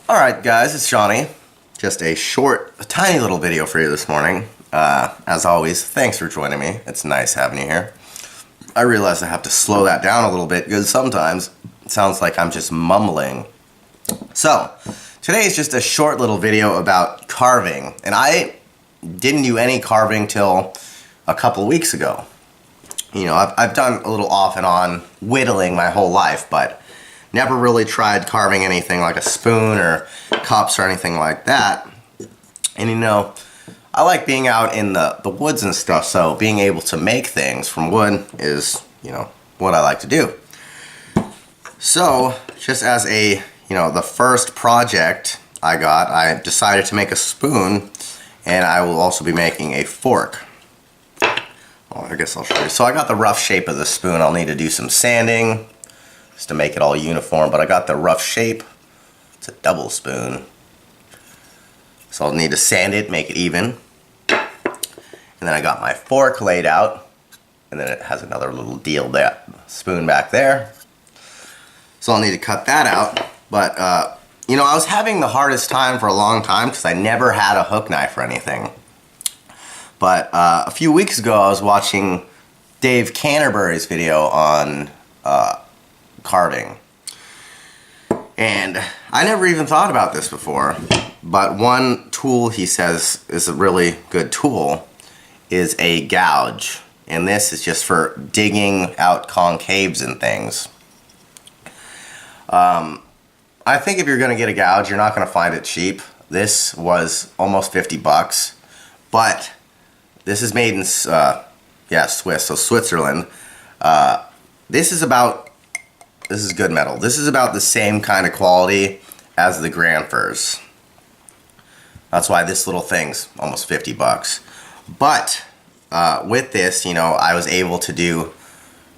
Alright guys, it's Shawnee. Just a tiny little video for you this morning. As always, thanks for joining me. It's nice having you here. I realize I have to slow that down a little bit because sometimes it sounds like I'm just mumbling. So, today is just a short little video about carving. And I didn't do any carving till a couple weeks ago. You know, I've done a little off and on whittling my whole life, but never really tried carving anything like a spoon or cups or anything like that. And you know, I like being out in the woods and stuff, so being able to make things from wood is, you know, what I like to do. So, just as the first project I decided to make a spoon, and I will also be making a fork. Well, I guess I'll show you. So I got the rough shape of the spoon. I'll need to do some sanding just to make it all uniform, but I got the rough shape. It's a double spoon. So I'll need to sand it, make it even. And then I got my fork laid out, and then it has another little deal there, spoon back there. So I'll need to cut that out. But, you know, I was having the hardest time for a long time because I never had a hook knife or anything. But a few weeks ago I was watching Dave Canterbury's video on carving. And I never even thought about this before, but one tool he says is a really good tool is a gouge. And this is just for digging out concaves and things. I think if you're going to get a gouge, you're not going to find it cheap. This was almost 50 bucks, but this is made in Swiss, so Switzerland. This is good metal. This is about the same kind of quality as the Granfers. That's why this little thing's almost 50 bucks. But with this, you know, I was able to do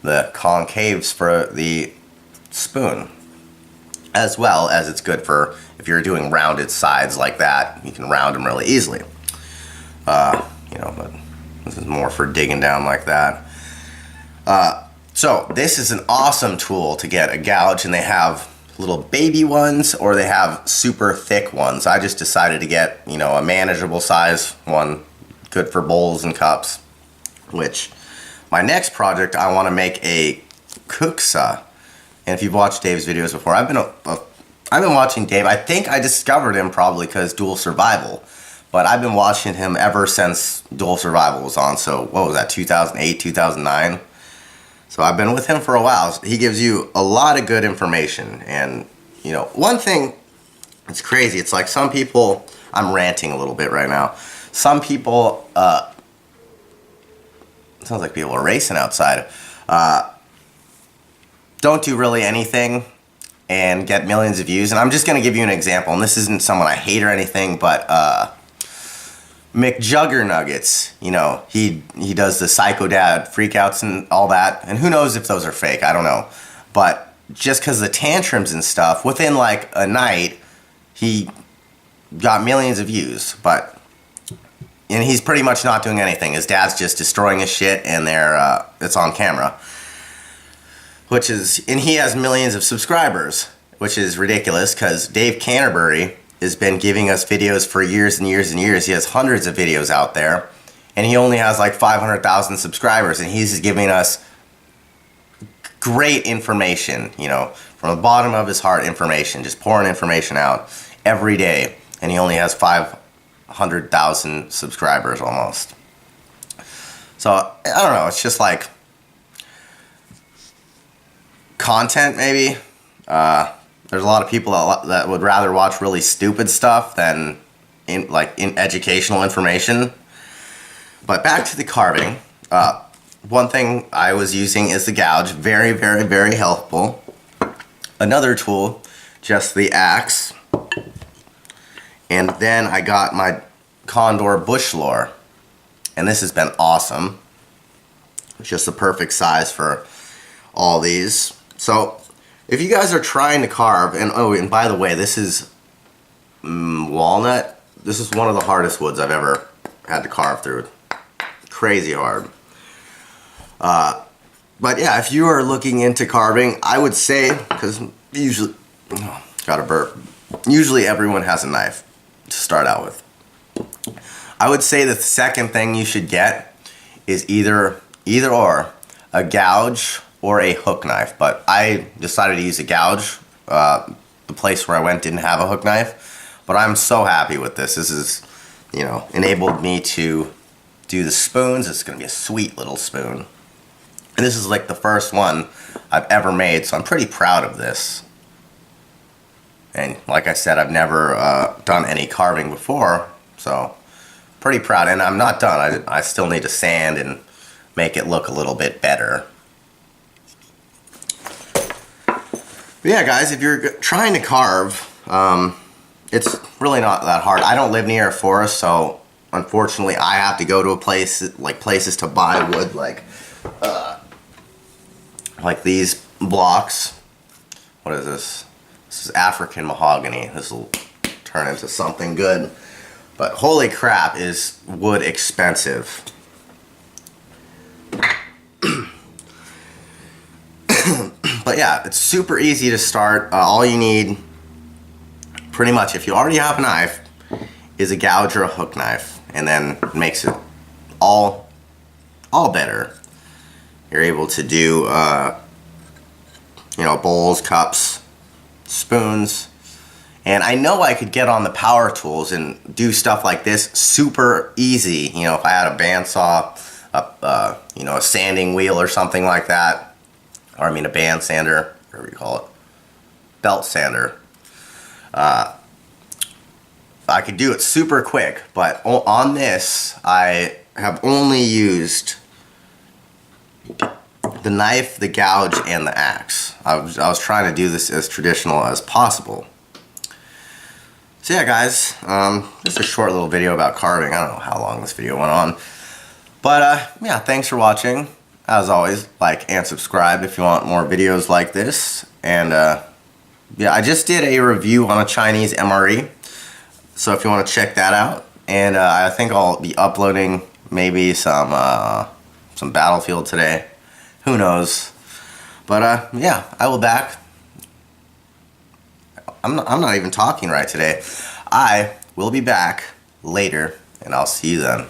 the concaves for the spoon, as well as it's good for if you're doing rounded sides like that. You can round them really easily. You know, but this is more for digging down like that. So this is an awesome tool to get a gouge, and they have little baby ones or they have super thick ones. I just decided to get, you know, a manageable size one, good for bowls and cups. Which, my next project, I want to make a kuksa. And if you've watched Dave's videos before, I've been watching Dave. I think I discovered him probably because Dual Survival. But I've been watching him ever since Dual Survival was on. So what was that, 2008, 2009? So I've been with him for a while. He gives you a lot of good information. And, you know, one thing, it's crazy. It's like some people, I'm ranting a little bit right now. Some people, it sounds like people are racing outside, don't do really anything and get millions of views. And I'm just going to give you an example. And this isn't someone I hate or anything, but McJuggernuggets, you know, he does the Psycho Dad freakouts and all that, and who knows if those are fake, I don't know. But just because the tantrums and stuff, within like a night, he got millions of views, and he's pretty much not doing anything. His dad's just destroying his shit, and it's on camera. And he has millions of subscribers, which is ridiculous, because Dave Canterbury has been giving us videos for years and years and years. He has hundreds of videos out there, and he only has like 500,000 subscribers, and he's giving us great information, you know, from the bottom of his heart information, just pouring information out every day, and he only has 500,000 subscribers almost. So, I don't know, it's just like content maybe. There's a lot of people that would rather watch really stupid stuff than in educational information. But back to the carving. One thing I was using is the gouge. Very, very, very helpful. Another tool, just the axe. And then I got my Condor bush lore. And this has been awesome. It's just the perfect size for all these. So, if you guys are trying to carve, and by the way, this is walnut. This is one of the hardest woods I've ever had to carve through. Crazy hard. But yeah, if you are looking into carving, I would say, because usually, got a burp. usually everyone has a knife to start out with. I would say the second thing you should get is either or a gouge or a hook knife, but I decided to use a gouge. The place where I went didn't have a hook knife, but I'm so happy with this. This is, you know, enabled me to do the spoons. It's gonna be a sweet little spoon. And this is like the first one I've ever made, so I'm pretty proud of this. And like I said, I've never done any carving before, so pretty proud. And I'm not done. I still need to sand and make it look a little bit better. But yeah, guys, if you're trying to carve, it's really not that hard. I don't live near a forest, so unfortunately I have to go to a place, like places to buy wood, like these blocks. What is this? This is African mahogany. This will turn into something good. But holy crap, is wood expensive. But yeah, it's super easy to start. All you need, pretty much, if you already have a knife, is a gouge or a hook knife, and then it makes it all better. You're able to do, you know, bowls, cups, spoons, and I know I could get on the power tools and do stuff like this super easy. You know, if I had a bandsaw, you know, a sanding wheel or something like that. Or I mean a band sander, whatever you call it, belt sander. I could do it super quick, but on this, I have only used the knife, the gouge, and the axe. I was trying to do this as traditional as possible. So yeah, guys, just a short little video about carving. I don't know how long this video went on. But yeah, thanks for watching. As always, like and subscribe if you want more videos like this. And yeah, I just did a review on a Chinese MRE, so if you want to check that out. And I think I'll be uploading maybe some Battlefield today. Who knows? But yeah, I will back. I'm not even talking right today. I will be back later, and I'll see you then.